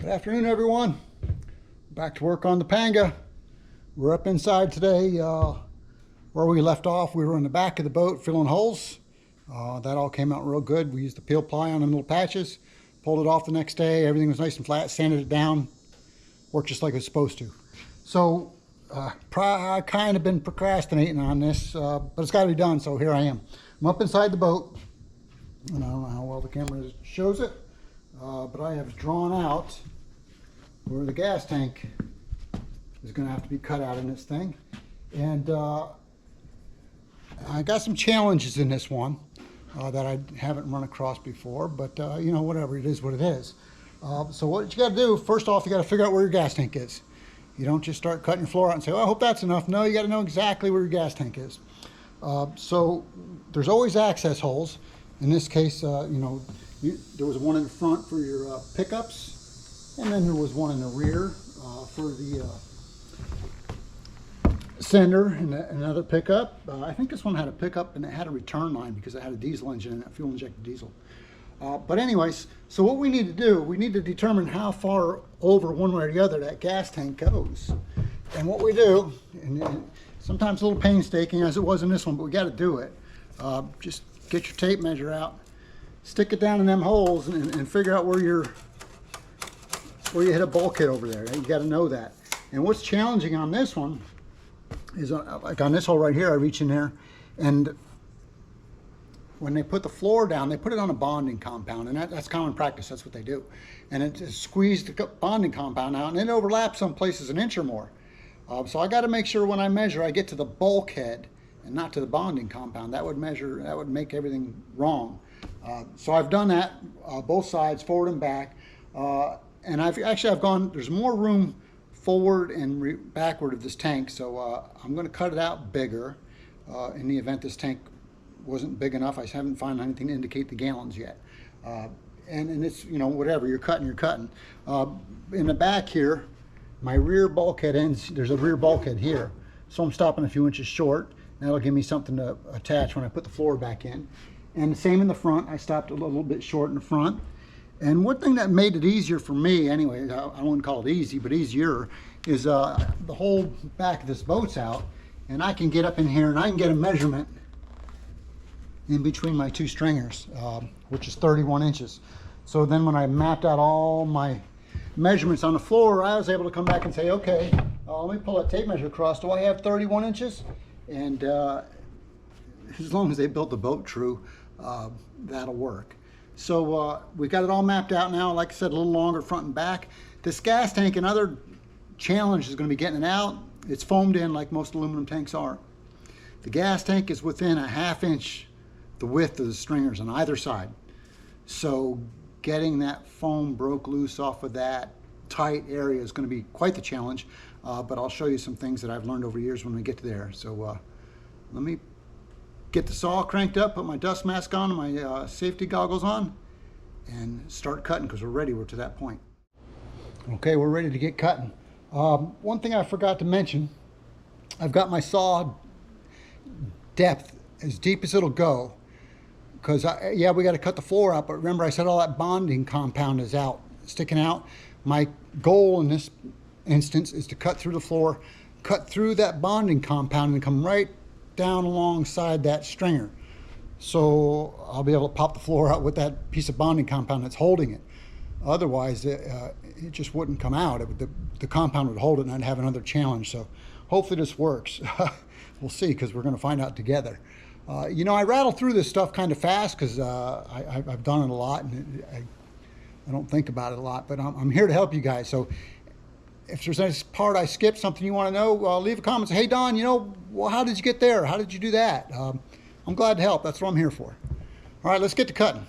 Good afternoon, everyone. Back to work on the Panga. We're up inside today. Where we left off, we were in the back of the boat filling holes. That all came out real good. We used the peel ply on the little patches, pulled it off the next day. Everything was nice and flat, sanded it down, worked just like it was supposed to. So I kind of been procrastinating on this, but it's got to be done, so here I am. I'm up inside the boat, and I don't know how well the camera shows it, but I have drawn out where the gas tank is going to have to be cut out in this thing. And I got some challenges in this one that I haven't run across before, but you know, whatever, it is what it is. So what you got to do, first off, you got to figure out where your gas tank is. You don't just start cutting your floor out and say, well, I hope that's enough. No, you got to know exactly where your gas tank is. So there's always access holes. In this case, you know, there was one in the front for your pickups, and then there was one in the rear for the sender and another pickup. I think this one had a pickup and it had a return line because it had a diesel engine in it, fuel injected diesel. But anyways, so what we need to do, we need to determine how far over one way or the other that gas tank goes. And what we do, and sometimes a little painstaking as it was in this one, but we got to do it. Just get your tape measure out, stick it down in them holes, and figure out where you hit a bulkhead over there. You got to know that. And what's challenging on this one is, like on this hole right here, I reach in there, and when they put the floor down, they put it on a bonding compound, and that's common practice. That's what they do. And it squeezed the bonding compound out, and it overlaps some places an inch or more. So I got to make sure when I measure, I get to the bulkhead and not to the bonding compound. That would make everything wrong. So I've done that both sides, forward and back. And I've gone, there's more room forward and backward of this tank, so I'm going to cut it out bigger in the event this tank wasn't big enough. I haven't found anything to indicate the gallons yet. And it's, you know, whatever, you're cutting. In the back here, my rear bulkhead ends, there's a rear bulkhead here, so I'm stopping a few inches short. That'll give me something to attach when I put the floor back in. And the same in the front, I stopped a little bit short in the front. And one thing that made it easier for me, anyway, I wouldn't call it easy, but easier, is the whole back of this boat's out, and I can get up in here and I can get a measurement in between my two stringers, which is 31 inches. So then when I mapped out all my measurements on the floor, I was able to come back and say, okay, let me pull that tape measure across. Do I have 31 inches? And as long as they built the boat true, that'll work. So we got it all mapped out now. Like I said, a little longer front and back. This gas tank, another challenge is going to be getting it out. It's foamed in like most aluminum tanks are. The gas tank is within a ½ inch the width of the stringers on either side. So getting that foam broke loose off of that tight area is going to be quite the challenge. But I'll show you some things that I've learned over years when we get to there. So let me get the saw cranked up, put my dust mask on and my safety goggles on, and start cutting because we're ready. We're to that point. Okay, we're ready to get cutting. One thing I forgot to mention, I've got my saw depth as deep as it'll go, because yeah, we got to cut the floor out, but remember I said all that bonding compound is out, sticking out. My goal in this instance is to cut through the floor, cut through that bonding compound, and come right down alongside that stringer. So I'll be able to pop the floor out with that piece of bonding compound that's holding it. Otherwise, it just wouldn't come out. The compound would hold it, and I'd have another challenge. So hopefully this works. We'll see, because we're going to find out together. You know, I rattle through this stuff kind of fast because I've done it a lot, and I don't think about it a lot. But I'm here to help you guys. So if there's any part I skipped, something you want to know, leave a comment. Say, hey, Don, you know, well, how did you get there? How did you do that? I'm glad to help. That's what I'm here for. All right, let's get to cutting.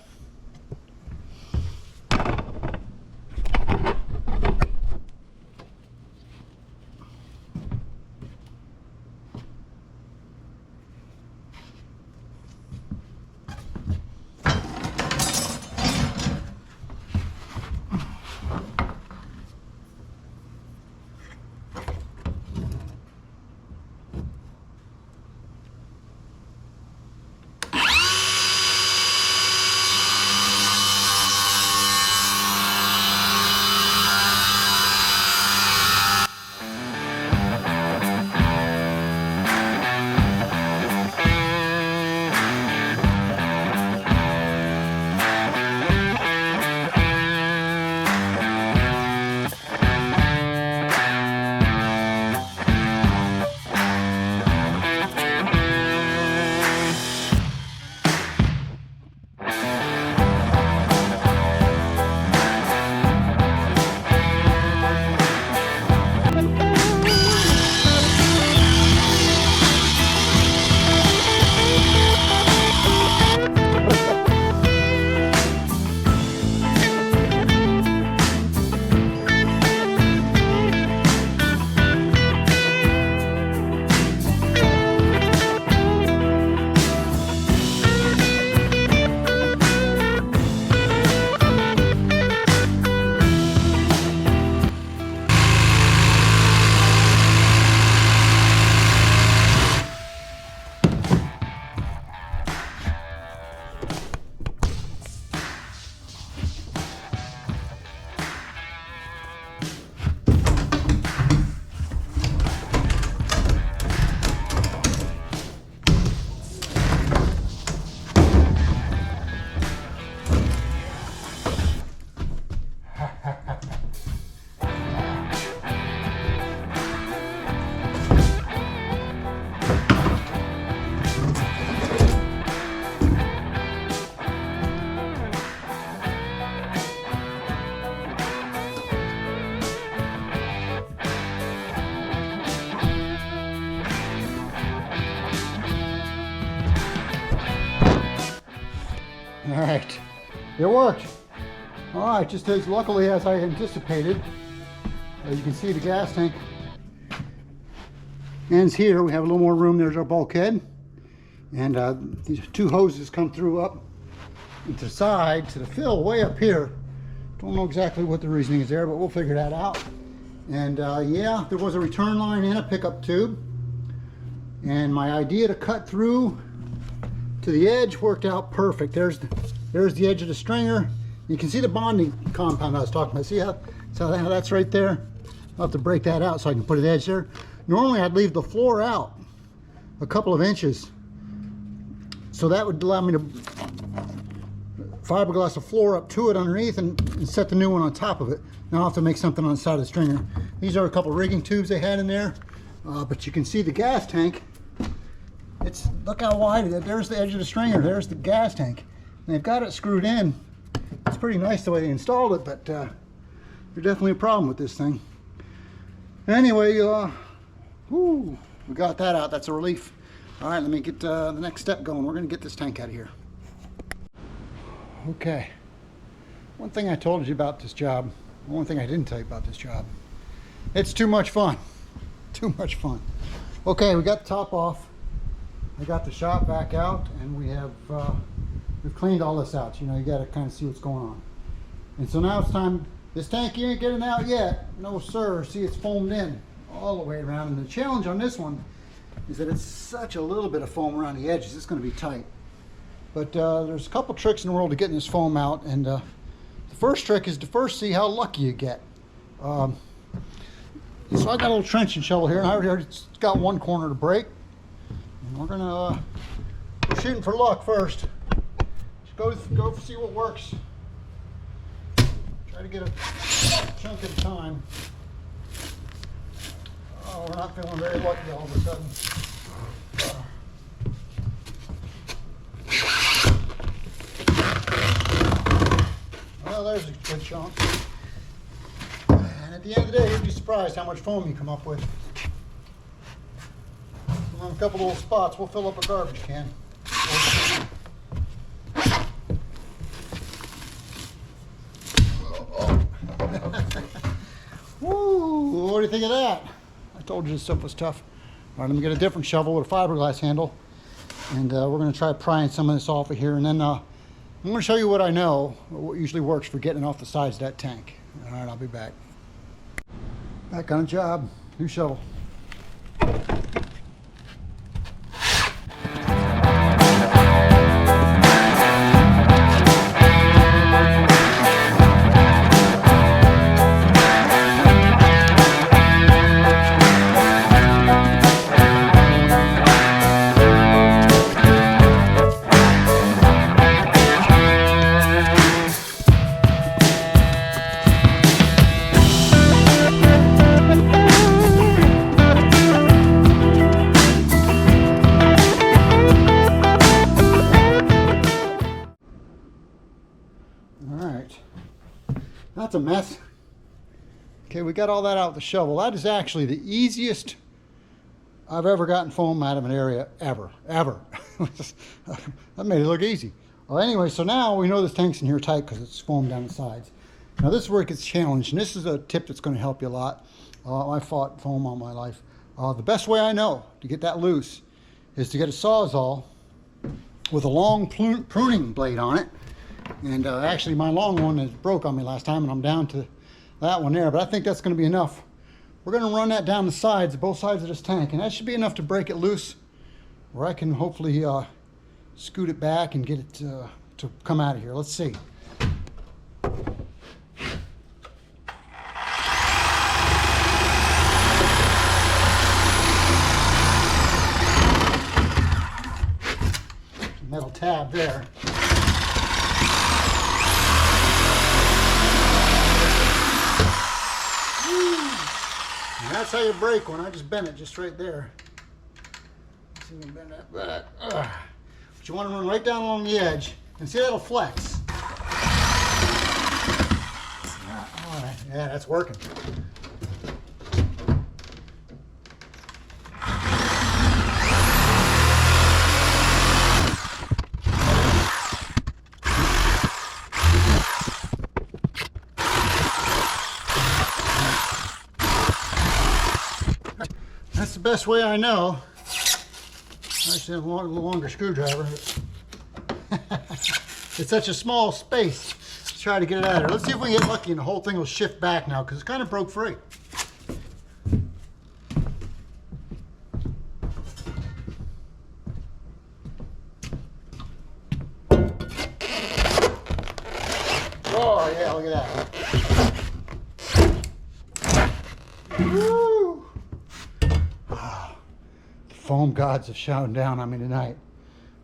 right, it worked. All right, just as luckily as I anticipated. You can see the gas tank ends here. We have a little more room. There's our bulkhead. And these two hoses come through up into the side to the fill way up here. Don't know exactly what the reasoning is there, but we'll figure that out. And yeah, there was a return line and a pickup tube. And my idea to cut through to the edge worked out perfect. There's the edge of the stringer. You can see the bonding compound I was talking about. See how that's right there? I'll have to break that out so I can put the edge there. Normally I'd leave the floor out a couple of inches. So that would allow me to fiberglass the floor up to it underneath and set the new one on top of it. Now I'll have to make something on the side of the stringer. These are a couple rigging tubes they had in there. But you can see the gas tank. Look how wide it is. There's the edge of the stringer. There's the gas tank. And they've got it screwed in. It's pretty nice the way they installed it, but there's definitely a problem with this thing. Anyway, we got that out. That's a relief. All right, let me get the next step going. We're going to get this tank out of here. Okay. One thing I told you about this job, one thing I didn't tell you about this job. It's too much fun. Too much fun. Okay, we got the top off. I got the shop back out, and we've cleaned all this out. You know, you got to kind of see what's going on. And so now it's time. This tank, you ain't getting out yet. No, sir. See, it's foamed in all the way around. And the challenge on this one is that it's such a little bit of foam around the edges. It's going to be tight. But there's a couple tricks in the world to getting this foam out. And the first trick is to first see how lucky you get. So I got a little trenching shovel here, and I already got one corner to break. And we're gonna we're shooting for luck first. Just go see what works. Try to get a chunk at a time. Oh, we're not feeling very lucky all of a sudden. Well, there's a good chunk. And at the end of the day, you'd be surprised how much foam you come up with. On a couple little spots, we'll fill up a garbage can. Woo! What do you think of that? I told you this stuff was tough. All right, let me get a different shovel with a fiberglass handle, and we're going to try prying some of this off of here, and then I'm going to show you what I know, what usually works for getting off the sides of that tank. All right, I'll be back. Back on a job. New shovel. That's a mess. Okay, we got all that out with the shovel. That is actually the easiest I've ever gotten foam out of an area, ever. That made it look easy. Well, anyway, so now we know this tank's in here tight because it's foamed down the sides. Now this is where it gets challenged, and this is a tip that's going to help you a lot. I fought foam all my life. The best way I know to get that loose is to get a Sawzall with a long pruning blade on it. And actually my long one is broke on me last time, and I'm down to that one there, but I think that's going to be enough. We're going to run that down the sides, both sides of this tank, and that should be enough to break it loose, where I can hopefully scoot it back and get it to come out of here. Let's see. Metal tab there. And that's how you break one. I just bent it just right there. See if I can bend that back. But you want to run right down along the edge, and see that'll flex. All right, yeah, that's working. That's the best way I know. I should have a little longer screwdriver. It's such a small space. Let's try to get it out of there. Let's see if we can get lucky and the whole thing will shift back now, because it's kind of broke free. Oh yeah, look at that. Woo! The foam gods have showered down on me tonight.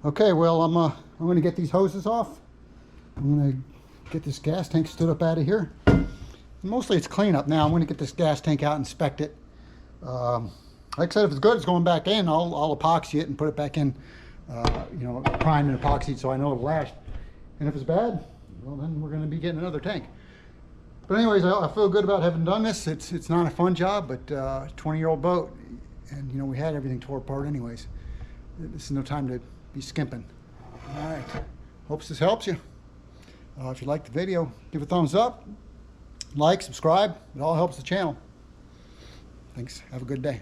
Okay, well I'm going to get these hoses off. I'm going to get this gas tank stood up out of here. Mostly it's cleanup now. I'm going to get this gas tank out and inspect it. Like I said, if it's good, it's going back in. I'll epoxy it and put it back in, you know, primed and epoxied so I know it'll last. And if it's bad, well, then we're going to be getting another tank. But anyways, I feel good about having done this. It's not a fun job, but 20-year-old boat, and you know, we had everything tore apart anyways. This is no time to be skimping. All right, hopes this helps you. If you like the video, give a thumbs up, like, subscribe. It all helps the channel. Thanks. Have a good day.